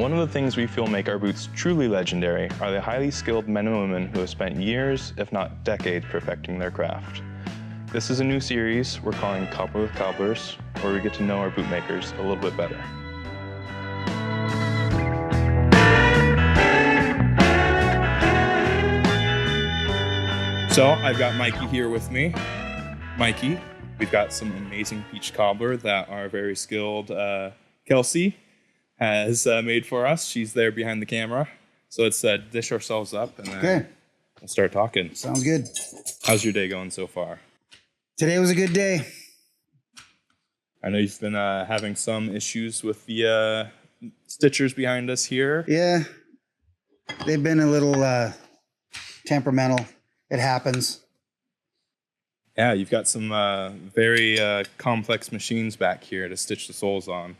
One of the things we feel make our boots truly legendary are the highly skilled men and women who have spent years, if not decades, perfecting their craft. This is a new series we're calling Cobbler with Cobblers, where we get to know our bootmakers a little bit better. So I've got Mikey here with me. Mikey, we've got some amazing peach cobbler that our very skilled Kelsey has made for us. She's there behind the camera. So let's dish ourselves up and then we'll start talking. Sounds good. How's your day going so far? Today was a good day. I know you've been having some issues with the stitchers behind us here. Yeah, they've been a little temperamental. It happens. Yeah, you've got some very complex machines back here to stitch the soles on.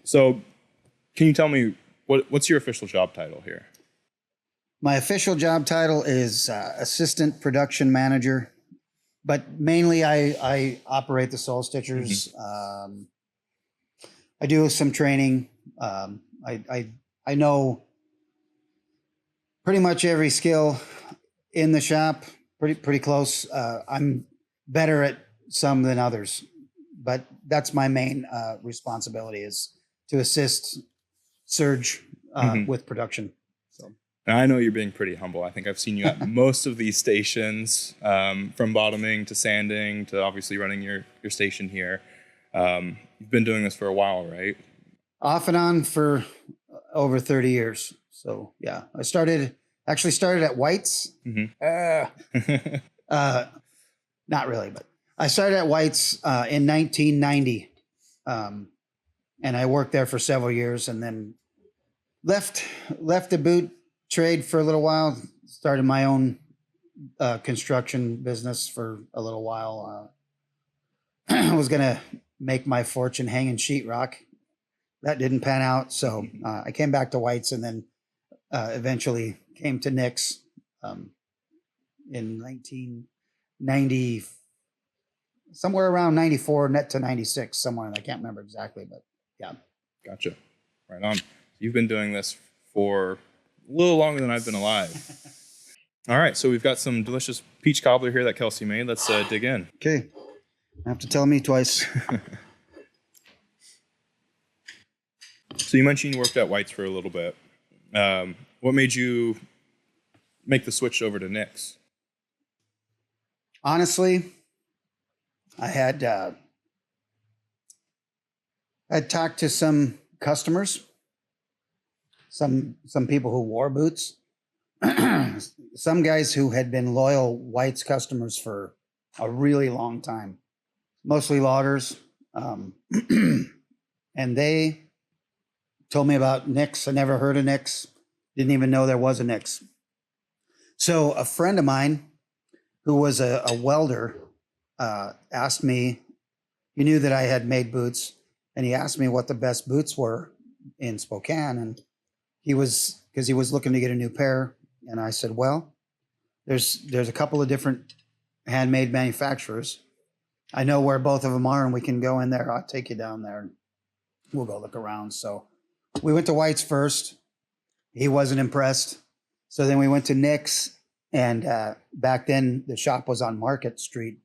So can you tell me, what's your official job title here? My official job title is assistant production manager, but mainly I operate the sole stitchers. Mm-hmm. I do some training. I know pretty much every skill in the shop, pretty close. I'm better at some than others, but that's my main responsibility, is to assist Serge with production. So now, I know you're being pretty humble. I think I've seen you at most of these stations, from bottoming to sanding to obviously running your station here. You've been doing this for a while, right? Off and on for over 30 years. So yeah, I actually started at White's. Mm-hmm. Not really, but I started at White's in 1990. And I worked there for several years and then left the boot trade for a little while, started my own construction business for a little while. I was going to make my fortune hanging sheetrock. That didn't pan out. So I came back to White's and then eventually came to Nick's in 1990, somewhere around 94 net to 96, somewhere. I can't remember exactly, but yeah. Gotcha. Right on. You've been doing this for a little longer than I've been alive. All right, so we've got some delicious peach cobbler here that Kelsey made. Let's dig in. Okay. You have to tell me twice. So you mentioned you worked at White's for a little bit. What made you make the switch over to Nick's? Honestly, I had talked to some customers, some people who wore boots, some guys who had been loyal White's customers for a really long time, mostly loggers, and they told me about Nick's. I never heard of Nick's, didn't even know there was a Nick's. So a friend of mine who was a welder asked me, he knew that I had made boots, and he asked me what the best boots were in Spokane. And because he was looking to get a new pair. And I said, well, there's a couple of different handmade manufacturers. I know where both of them are, and we can go in there. I'll take you down there and we'll go look around. So we went to White's first. He wasn't impressed. So then we went to Nick's, and back then the shop was on Market Street.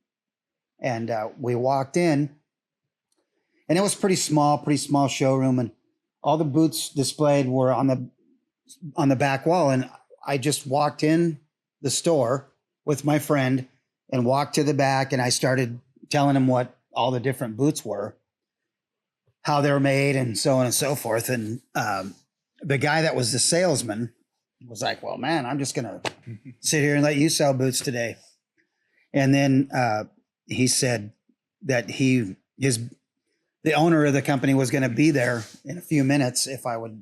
And we walked in, and it was pretty small showroom, and all the boots displayed were on the back wall. And I just walked in the store with my friend and walked to the back, and I started telling him what all the different boots were, how they were made, and so on and so forth. And the guy that was the salesman was like, well, man, I'm just going to sit here and let you sell boots today. And then he said that the owner of the company was going to be there in a few minutes if I would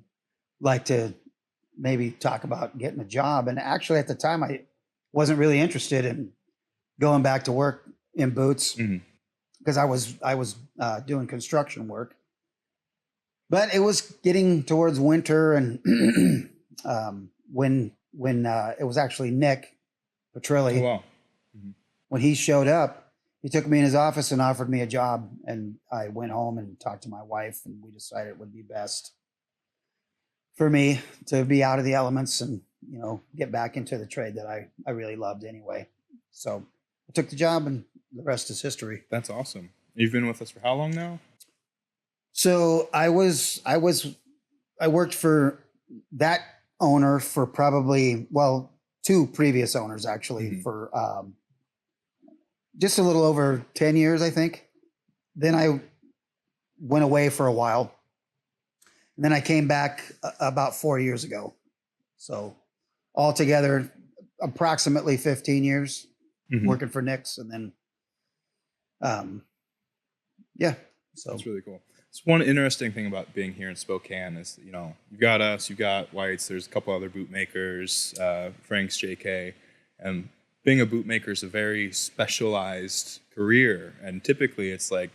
like to maybe talk about getting a job. And actually at the time I wasn't really interested in going back to work in boots because I was doing construction work. But it was getting towards winter, and when it was actually Nick Petrilli. Oh, wow. When he showed up, he took me in his office and offered me a job. And I went home and talked to my wife, and we decided it would be best for me to be out of the elements and, get back into the trade that I really loved anyway. So I took the job and the rest is history. That's awesome. You've been with us for how long now? So I worked for that owner for probably, two previous owners actually, for just a little over 10 years, I think. Then I went away for a while. And then I came back about 4 years ago. So altogether, approximately 15 years working for Nick's. And then, so that's really cool. It's one interesting thing about being here in Spokane is, you've got us, you've got Whites, there's a couple other bootmakers, Frank's, JK, and being a bootmaker is a very specialized career. And typically it's like,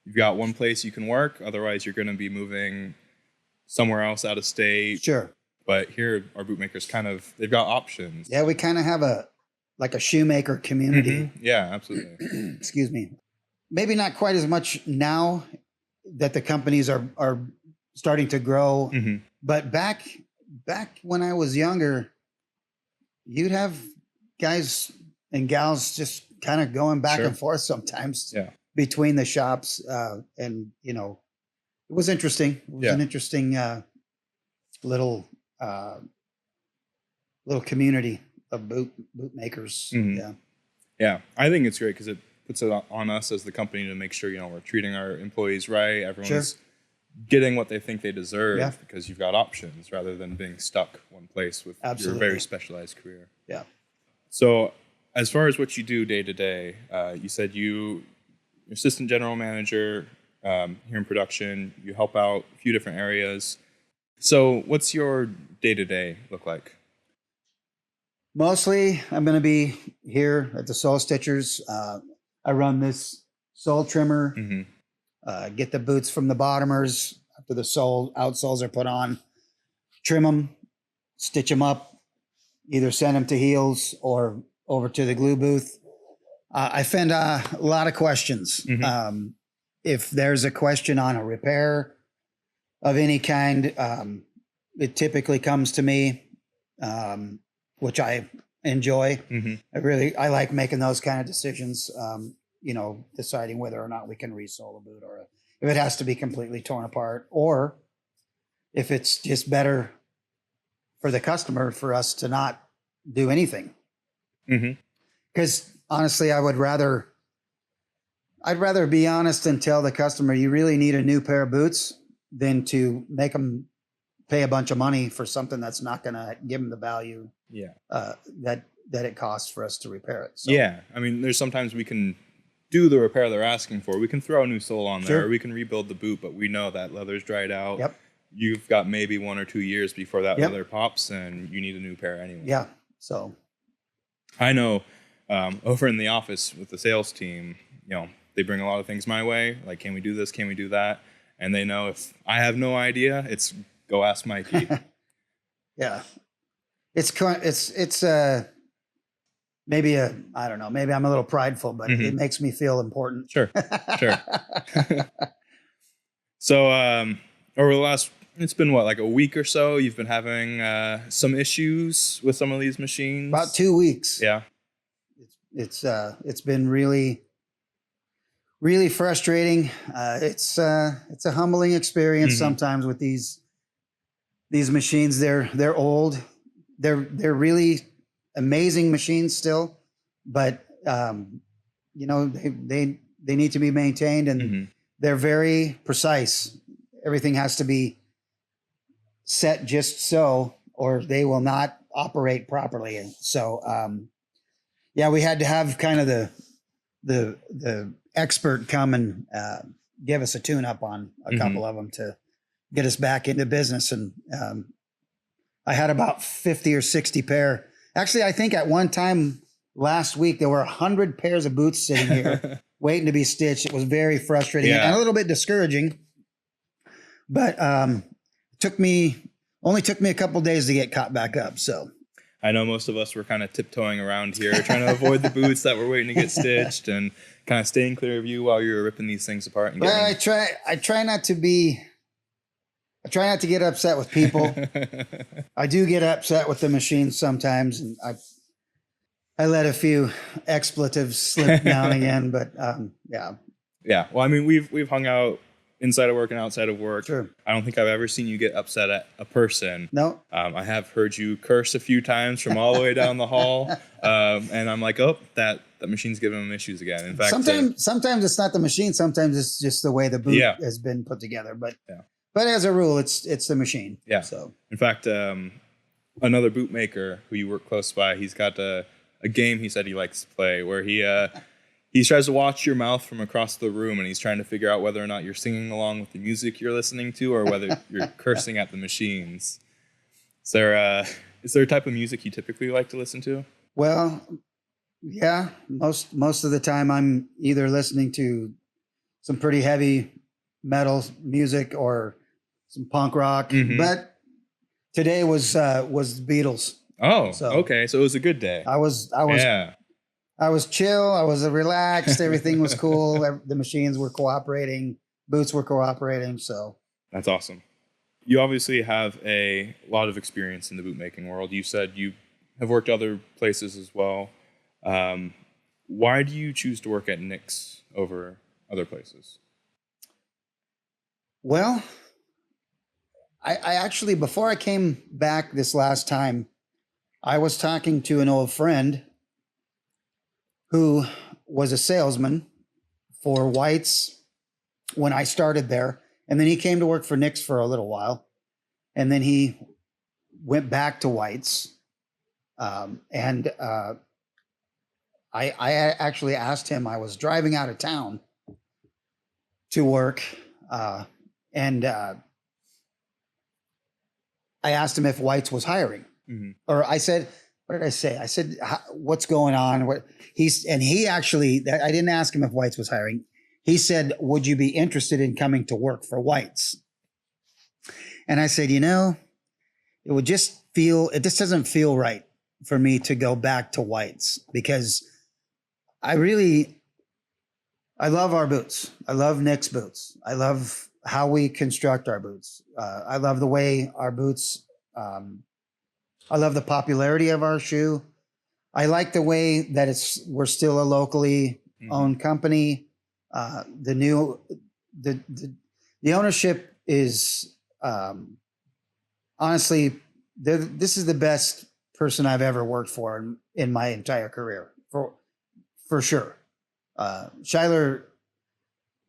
you've got one place you can work, otherwise you're going to be moving somewhere else out of state. Sure. But here, our bootmakers they've got options. Yeah, we kind of have a shoemaker community. Yeah, absolutely. Excuse me. Maybe not quite as much now that the companies are starting to grow. But back when I was younger, you'd have guys and gals just kind of going back and forth sometimes between the shops. And, it was interesting. It was an interesting little community of bootmakers. Yeah, I think it's great because it puts it on us as the company to make sure, we're treating our employees right. Everyone's getting what they think they deserve because you've got options rather than being stuck one place with your very specialized career. Yeah. So as far as what you do day to day, you said you're assistant general manager here in production. You help out a few different areas. So what's your day to day look like? Mostly I'm going to be here at the Sole Stitchers. I run this sole trimmer, get the boots from the bottomers after the outsoles are put on, trim them, stitch them up, either send them to heels or over to the glue booth. I find a lot of questions. If there's a question on a repair of any kind, it typically comes to me, which I enjoy. I like making those kind of decisions, deciding whether or not we can resole a boot, or if it has to be completely torn apart, or if it's just better for the customer for us to not do anything. Because honestly, I'd rather be honest and tell the customer you really need a new pair of boots than to make them pay a bunch of money for something that's not going to give them the value that it costs for us to repair it. So. Yeah. I mean, there's sometimes we can do the repair they're asking for. We can throw a new sole on there, or we can rebuild the boot, but we know that leather's dried out. You've got maybe 1 or 2 years before that leather pops and you need a new pair anyway. Yeah. So I know over in the office with the sales team, they bring a lot of things my way. Like, can we do this? Can we do that? And they know if I have no idea, it's go ask Mikey. Yeah. It's maybe I don't know, maybe I'm a little prideful, but it makes me feel important. Sure. So, over the last, it's been like a week or so, you've been having some issues with some of these machines? About 2 weeks. Yeah. It's been really, really frustrating. It's a humbling experience sometimes with these machines. They're old. They're really amazing machines still, but they need to be maintained, and they're very precise. Everything has to be set just so, or they will not operate properly. And so, we had to have kind of the expert come and give us a tune up on a couple of them to get us back into business. And I had about 50 or 60 pair. Actually, I think at one time last week, there were 100 pairs of boots sitting here waiting to be stitched. It was very frustrating and a little bit discouraging, but only took me a couple days to get caught back up. So I know most of us were kind of tiptoeing around here, trying to avoid the boots that were waiting to get stitched and kind of staying clear of you while you were ripping these things apart. And I try not to be I try not to get upset with people. I do get upset with the machines sometimes, and I let a few expletives slip now and again. But yeah. Yeah. Well, I mean, we've hung out inside of work and outside of work. Sure. I don't think I've ever seen you get upset at a person. No. I have heard you curse a few times from all the way down the hall, and I'm like, oh, that machine's giving him issues again. In fact, sometimes it's not the machine. Sometimes it's just the way the boot has been put together. But as a rule, it's the machine. Yeah. So in fact, another bootmaker who you work close by, he's got a game he said he likes to play where he tries to watch your mouth from across the room, and he's trying to figure out whether or not you're singing along with the music you're listening to or whether you're cursing at the machines. Is there a type of music you typically like to listen to? Well, yeah, most of the time I'm either listening to some pretty heavy metal music or some punk rock. Mm-hmm. But today was the Beatles. Oh, okay. So it was a good day. I was chill. I was relaxed. Everything was cool. The machines were cooperating. Boots were cooperating. So that's awesome. You obviously have a lot of experience in the bootmaking world. You said you have worked other places as well. Why do you choose to work at Nick's over other places? Well, I actually, before I came back this last time, I was talking to an old friend who was a salesman for White's when I started there. And then he came to work for Nick's for a little while. And then he went back to White's. I actually asked him, I was driving out of town to work. I asked him if White's was hiring. Mm-hmm. Or I said, what did I say? I said, what's going on? He actually, I didn't ask him if White's was hiring. He said, would you be interested in coming to work for White's? And I said, it just doesn't feel right for me to go back to White's because I love our boots. I love Nick's boots. I love how we construct our boots. I love the way our boots, I love the popularity of our shoe. I like the way that we're still a locally owned company. The ownership is, honestly, this is the best person I've ever worked for in my entire career, for sure. Schuyler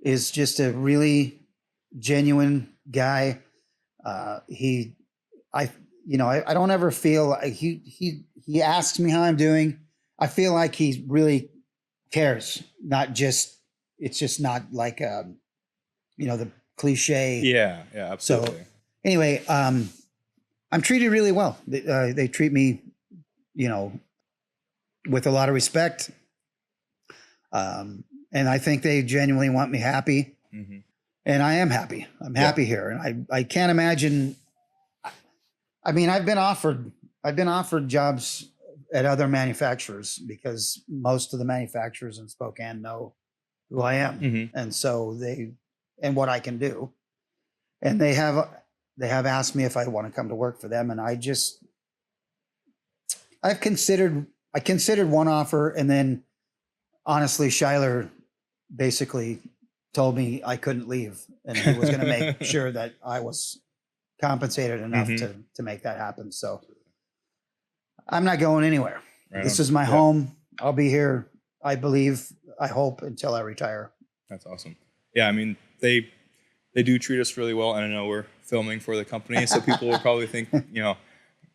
is just a really genuine guy. I don't ever feel like he asks me how I'm doing. I feel like he really cares. It's just not like the cliche. Yeah, absolutely. So anyway, I'm treated really well. They treat me, with a lot of respect. And I think they genuinely want me happy. Mm-hmm. And I am happy. I'm happy here. And I can't imagine. I mean, I've been offered jobs at other manufacturers because most of the manufacturers in Spokane know who I am. Mm-hmm. And so and what I can do. And they have asked me if I want to come to work for them. And I considered one offer, and then honestly, Schuyler basically told me I couldn't leave, and he was going to make sure that I was compensated enough to make that happen. So I'm not going anywhere. Right. This is my home. I'll be here, I hope, until I retire. That's awesome. Yeah, I mean, they do treat us really well, and I know we're filming for the company, so people will probably think,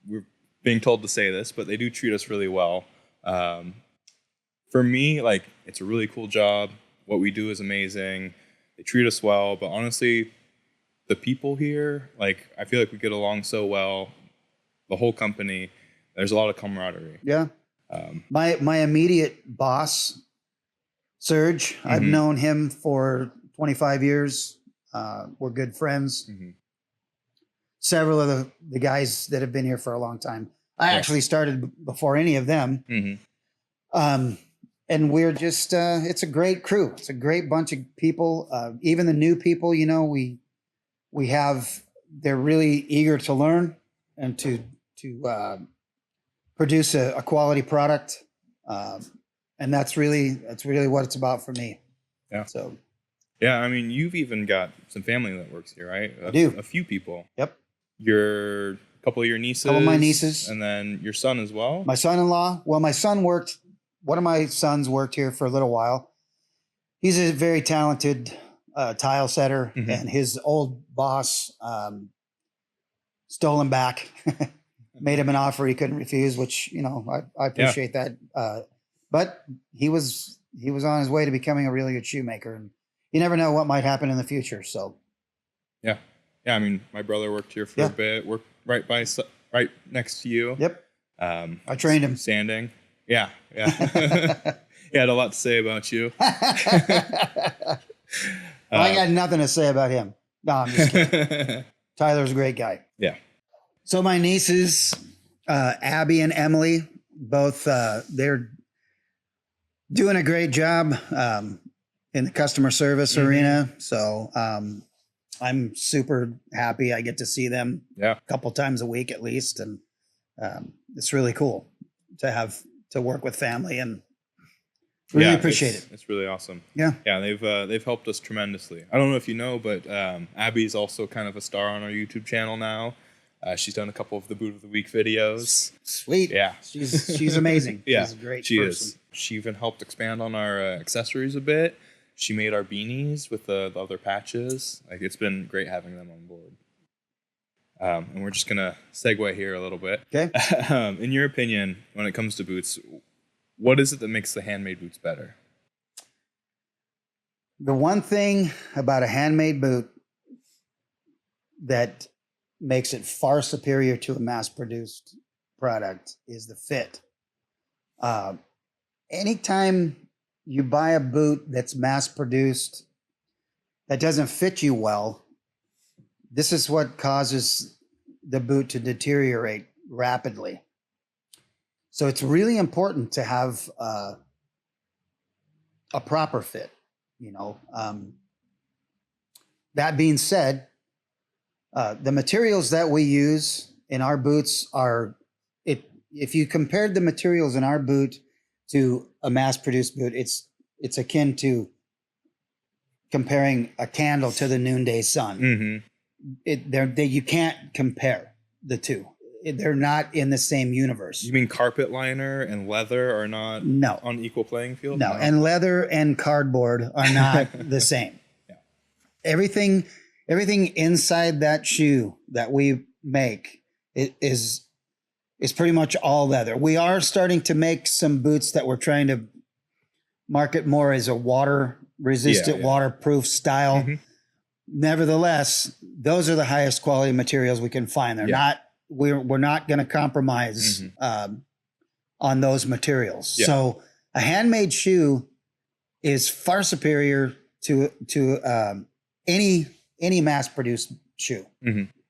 we're being told to say this, but they do treat us really well. For me, it's a really cool job. What we do is amazing. They treat us well, but honestly, the people here, I feel like we get along so well. The whole company, there's a lot of camaraderie. Yeah. My immediate boss, Serge, I've known him for 25 years. We're good friends. Mm-hmm. Several of the guys that have been here for a long time. I actually started before any of them. Mm-hmm. And we're just, it's a great crew. It's a great bunch of people. Even the new people, we have they're really eager to learn and to produce a quality product. And that's really what it's about for me. Yeah. So, yeah, I mean, you've even got some family that works here, right? I do. A few people. Yep. A couple of your nieces. Couple of my nieces. And then your son as well. My son-in-law. Well, one of my sons worked here for a little while. He's a very talented tile setter, and his old boss stole him back, made him an offer he couldn't refuse, which, you know, I appreciate that. But he was on his way to becoming a really good shoemaker, and you never know what might happen in the future. So, yeah. I mean, my brother worked here for a bit. Worked right next to you. Yep. I trained him sanding. Yeah. He had a lot to say about you. I got nothing to say about him. No, I'm just kidding. Tyler's a great guy. Yeah. So my nieces, Abby and Emily, both they're doing a great job in the customer service arena. So I'm super happy. I get to see them a couple times a week at least, and it's really cool to work with family, and really appreciate it. It's really awesome. Yeah. They've helped us tremendously. I don't know if you know, but Abby's also kind of a star on our YouTube channel now. She's done a couple of the Boot of the Week videos. Sweet. Yeah. She's amazing. Yeah. She's a great person. Is. She even helped expand on our accessories a bit. She made our beanies with the other patches. Like, it's been great having them on board. And we're just gonna segue here a little bit. Okay. In your opinion, when it comes to boots, what is it that makes the handmade boots better? The one thing about a handmade boot that makes it far superior to a mass-produced product is the fit. Anytime you buy a boot that's mass-produced that doesn't fit you well, this is what causes the boot to deteriorate rapidly. So it's really important to have a proper fit, you know. That being said, the materials that we use in our boots are, if you compared the materials in our boot to a mass-produced boot, it's akin to comparing a candle to the noonday sun. You can't compare the two. They're not in the same universe. You mean carpet liner and leather are not on equal playing field? No, and leather and cardboard are not the same. Yeah. Everything inside that shoe that we make is pretty much all leather. We are starting to make some boots that we're trying to market more as a water-resistant, waterproof style. Nevertheless, those are the highest quality materials we can find. They're not. We're not going to compromise on those materials. Yeah. So a handmade shoe is far superior to any mass-produced shoe.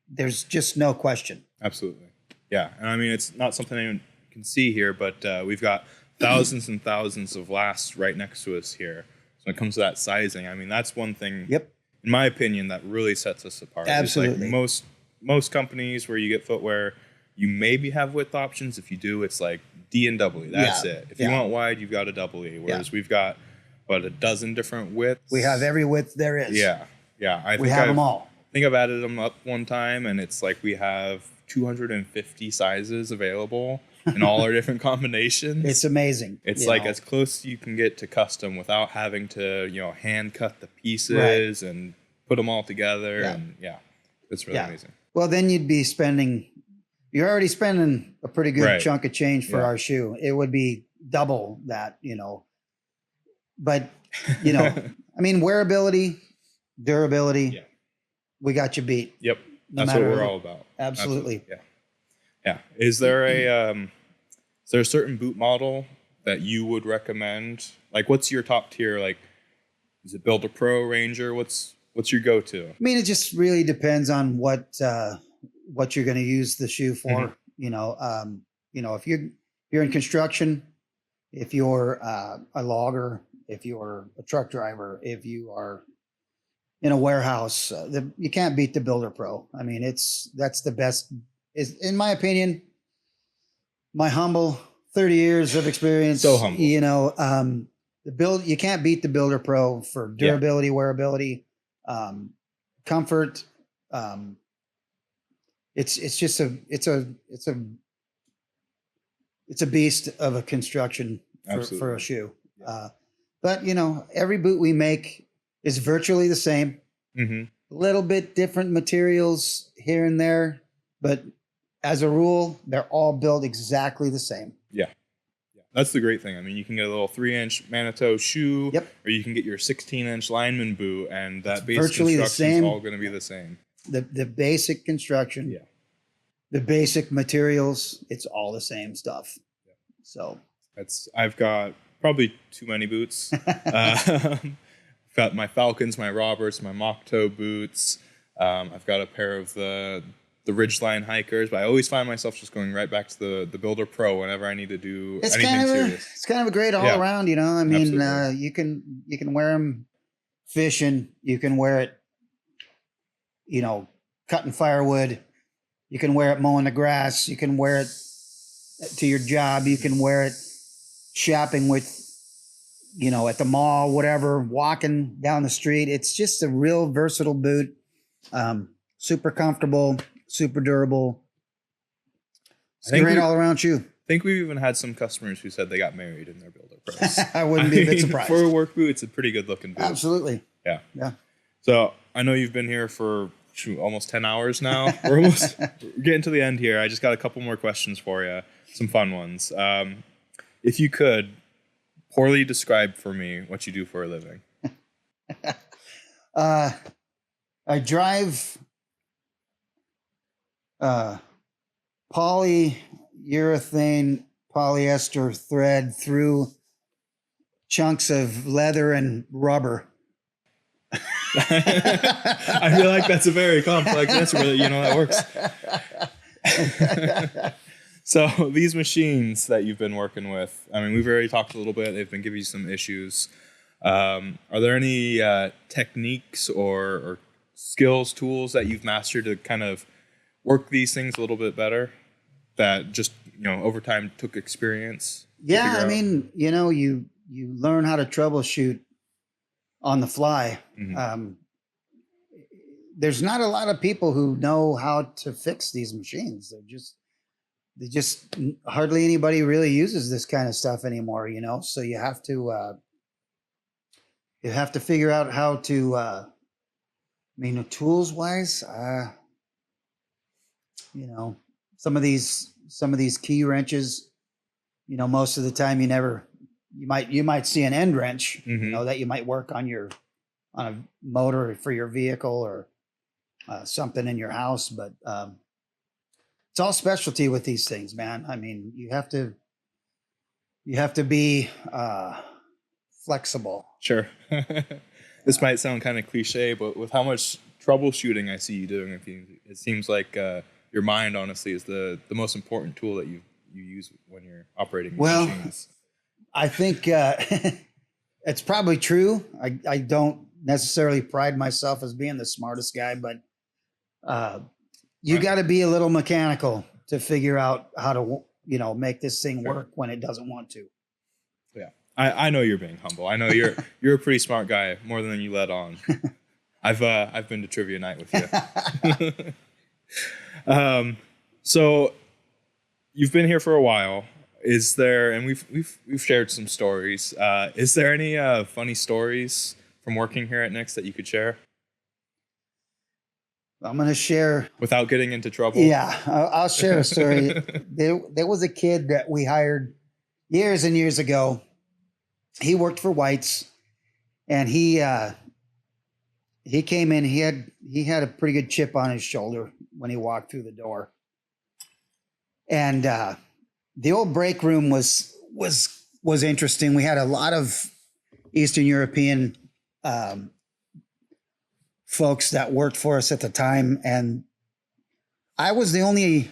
There's just no question. Absolutely. Yeah. And I mean, it's not something anyone can see here, but we've got thousands and thousands of lasts right next to us here. So when it comes to that sizing, I mean, that's one thing, in my opinion, that really sets us apart. Absolutely. Like most companies where you get footwear, you maybe have width options. If you do, it's like D and double E. That's it. If you want wide, you've got a double E. Whereas we've got a dozen different widths. We have every width there is. Yeah. We have them all. I think I've added them up one time, and it's like we have 250 sizes available in all our different combinations. It's amazing. It's like as close as you can get to custom without having to, hand cut the pieces and put them all together. And it's really amazing. Well, then you're already spending a pretty good chunk of change for our shoe. It would be double that, but I mean, wearability, durability, we got you beat. Yep. That's what we're all about. Absolutely. Yeah. Is there a certain boot model that you would recommend? Like, what's your top tier? Like, is it Builder Pro, Ranger? What's your go-to? I mean, it just really depends on what you're going to use the shoe for. If you're in construction, if you're a logger, if you're a truck driver, if you are, in a warehouse. You can't beat the Builder Pro. I mean, that's the best. Is in my opinion, my humble 30 years of experience. So humble. You know, you can't beat the Builder Pro for durability, wearability, comfort. It's just it's a beast of a construction for a shoe. But you know, every boot we make is virtually the same. A little bit different materials here and there, but as a rule, they're all built exactly the same. Yeah. That's the great thing. I mean, you can get a little 3-inch Manitou shoe, or you can get your 16-inch lineman boot, and that base construction is all going to be the same. The basic construction, the basic materials, it's all the same stuff. So I've got probably too many boots. I've got my Falcons, my Roberts, my mock toe boots. I've got a pair of the Ridgeline hikers, but I always find myself just going right back to the Builder Pro whenever I need to do anything serious. It's kind of a great all around, you know. I mean, you can wear them fishing, you can wear it, you know, cutting firewood, you can wear it mowing the grass, you can wear it to your job, you can wear it shopping with, you know, at the mall, whatever, walking down the street. It's just a real versatile boot. Super comfortable, super durable. It's a great all around shoe. I think we've even had some customers who said they got married in their Builder Pros. I wouldn't be a bit surprised. For a work boot, it's a pretty good looking boot. Absolutely. Yeah. So I know you've been here for almost 10 hours now. We're almost getting to the end here. I just got a couple more questions for you. Some fun ones. If you could poorly describe for me what you do for a living. I drive polyurethane polyester thread through chunks of leather and rubber. I feel like that's a very complex answer, but you know that works. So these machines that you've been working with, I mean, we've already talked a little bit. They've been giving you some issues. Are there any techniques or skills, tools that you've mastered to kind of work these things a little bit better that just, you know, over time took experience? Yeah, I mean, you know, you learn how to troubleshoot on the fly. There's not a lot of people who know how to fix these machines. They just hardly anybody really uses this kind of stuff anymore, you know? So you have to figure out how to, I mean, tools wise, you know, some of these key wrenches, you know, most of the time you might see an end wrench, you know, that you might work on a motor for your vehicle or something in your house, but it's all specialty with these things, man. I mean, you have to be flexible. Sure. This might sound kind of cliche, but with how much troubleshooting I see you doing, it seems like your mind, honestly, is the most important tool that you use when you're operating machines. I think it's probably true. I don't necessarily pride myself as being the smartest guy, but you got to be a little mechanical to figure out how to, you know, make this thing work when it doesn't want to. Yeah, I know you're being humble. I know you're a pretty smart guy, more than you let on. I've been to trivia night with you. So you've been here for a while. Is there, and we've shared some stories. Is there any funny stories from working here at Nick's that you could share? I'm going to share without getting into trouble. Yeah, I'll share a story. There was a kid that we hired years and years ago. He worked for White's, and he came in. He had a pretty good chip on his shoulder when he walked through the door, and the old break room was interesting. We had a lot of Eastern European folks that worked for us at the time, and I was the only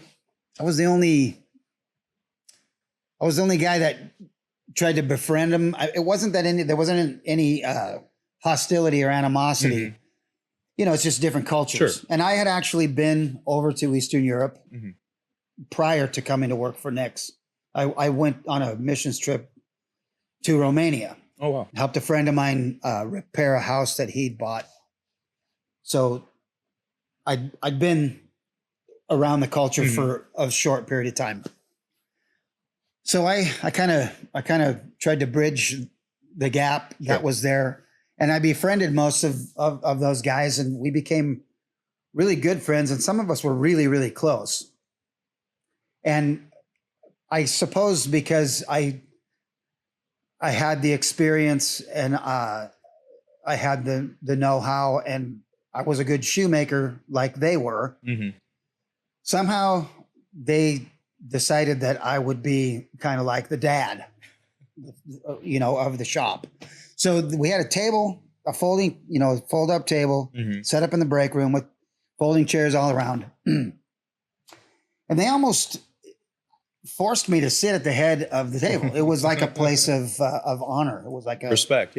guy that tried to befriend him. It wasn't that there wasn't any hostility or animosity, it's just different cultures. Sure. And I had actually been over to Eastern Europe prior to coming to work for Nix. I went on a missions trip to Romania. Oh, wow. Helped a friend of mine repair a house that he'd bought. So I'd been around the culture for a short period of time. So I kind of tried to bridge the gap that was there. And I befriended most of those guys, and we became really good friends. And some of us were really, really close. And I suppose because I had the experience and I had the know-how, and I was a good shoemaker like they were. Somehow they decided that I would be kind of like the dad, of the shop. So we had a table, a fold-up table, set up in the break room with folding chairs all around. And they almost forced me to sit at the head of the table. It was like a place of honor. It was like a respect.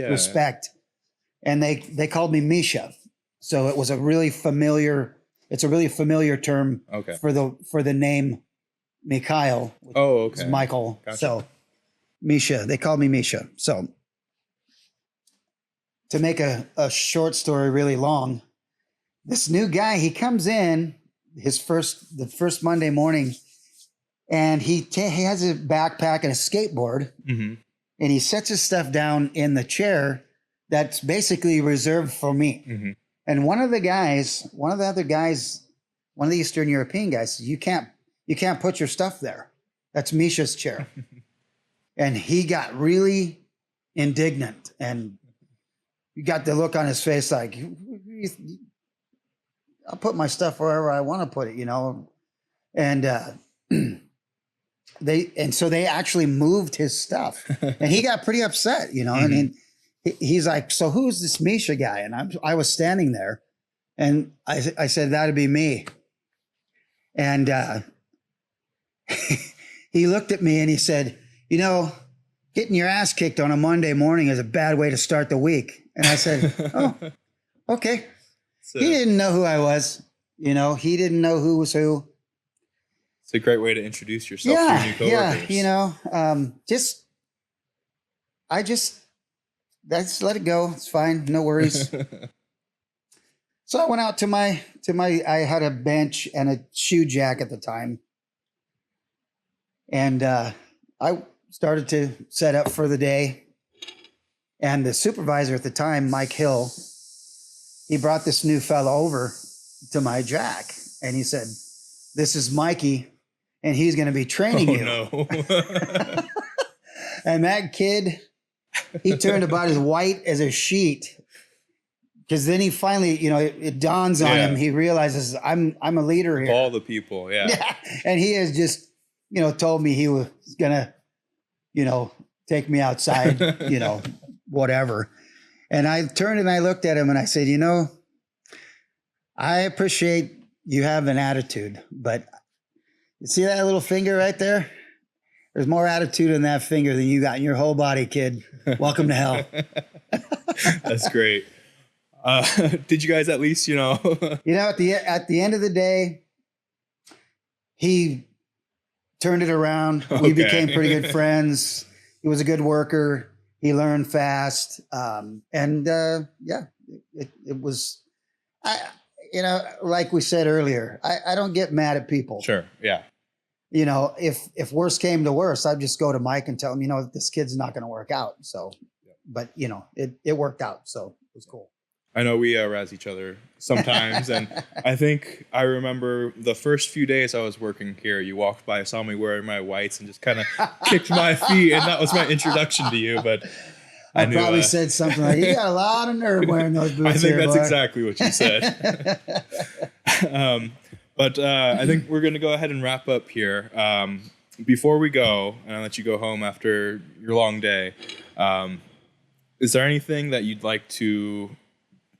And they called me Misha. So it was a really familiar term for the name Mikhail. Oh, okay. Michael. Gotcha. So Misha, they called me Misha. So to make a short story really long, this new guy, he comes in the first Monday morning, and he has a backpack and a skateboard, and he sets his stuff down in the chair that's basically reserved for me. And one of the Eastern European guys says, you can't put your stuff there. That's Misha's chair. And he got really indignant, and you got the look on his face like, I'll put my stuff wherever I want to put it, And so they actually moved his stuff, and he got pretty upset, and he's like, so who's this Misha guy? And I was standing there, and I said, that'd be me. And he looked at me and he said, getting your ass kicked on a Monday morning is a bad way to start the week. And I said, oh, okay. So, he didn't know who I was. He didn't know who was who. It's a great way to introduce yourself to your new coworkers. Just let it go. It's fine. No worries. So I went out to my, I had a bench and a shoe jack at the time. And I started to set up for the day. And the supervisor at the time, Mike Hill, he brought this new fella over to my jack. And he said, this is Mikey, and he's going to be training you. No. And that kid, he turned about as white as a sheet. Because then he finally, it dawns on him. He realizes I'm a leader here. All the people, yeah. And he has just, told me he was gonna, take me outside, whatever. And I turned and I looked at him and I said, I appreciate you have an attitude, but you see that little finger right there? There's more attitude in that finger than you got in your whole body, kid. Welcome to hell. That's great. Did you guys at least, at the end of the day, he turned it around. We became pretty good friends. He was a good worker. He learned fast. It was, like we said earlier, I don't get mad at people. Sure. Yeah. If worse came to worse, I'd just go to Mike and tell him, this kid's not going to work out. So, but it worked out. So it was cool. I know we razz each other sometimes, and I think I remember the first few days I was working here, you walked by, saw me wearing my whites, and just kind of kicked my feet, and that was my introduction to you. But I knew, probably said something like, "You got a lot of nerve wearing those boots." I think that's boy. exactly what you said. But I think we're going to go ahead and wrap up here. Before we go, and I'll let you go home after your long day. Is there anything that you'd like to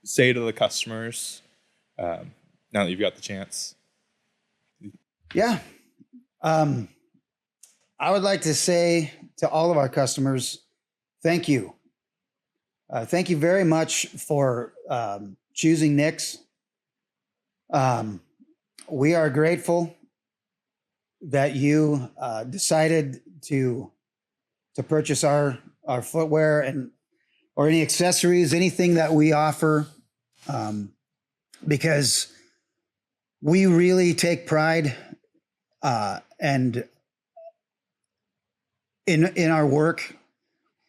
say to the customers now that you've got the chance? Yeah. I would like to say to all of our customers, thank you. Thank you very much for choosing Nix. We are grateful that you decided to purchase our footwear or any accessories, anything that we offer, because we really take pride and in our work.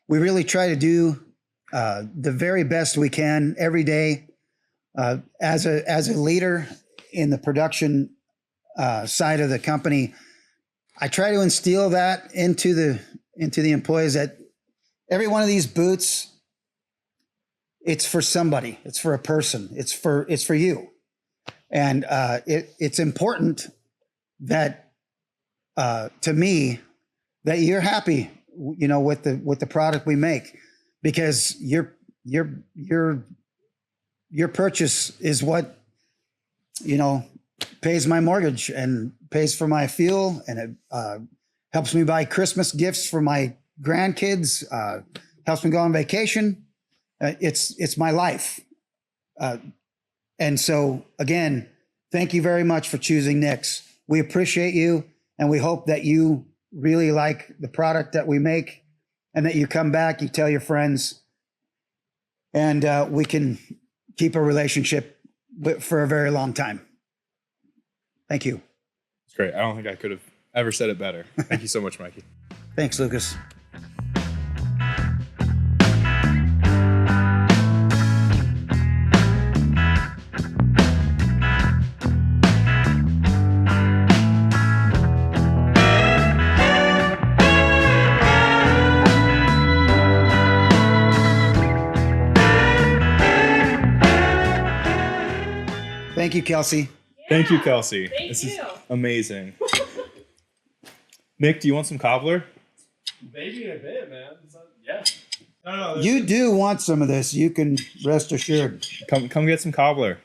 We really try to do the very best we can every day. As a leader in the production side of the company, I try to instill that into the employees that every one of these boots, it's for somebody, it's for a person, it's for you, and it's important that to me that you're happy, with the product we make, because your purchase is what pays my mortgage and pays for my fuel, and it helps me buy Christmas gifts for my grandkids, helps me go on vacation. It's my life. And so again, thank you very much for choosing Nick's. We appreciate you, and we hope that you really like the product that we make, and that you come back, you tell your friends, and we can keep a relationship for a very long time. Thank you. It's great. I don't think I could have ever said it better. Thank you so much, Mikey. Thanks, Lucas. Thank you, Kelsey. Thank you, Kelsey. This is amazing. Nick, do you want some cobbler? Maybe in a bit, man. Yeah. You do want some of this. You can rest assured. Come get some cobbler.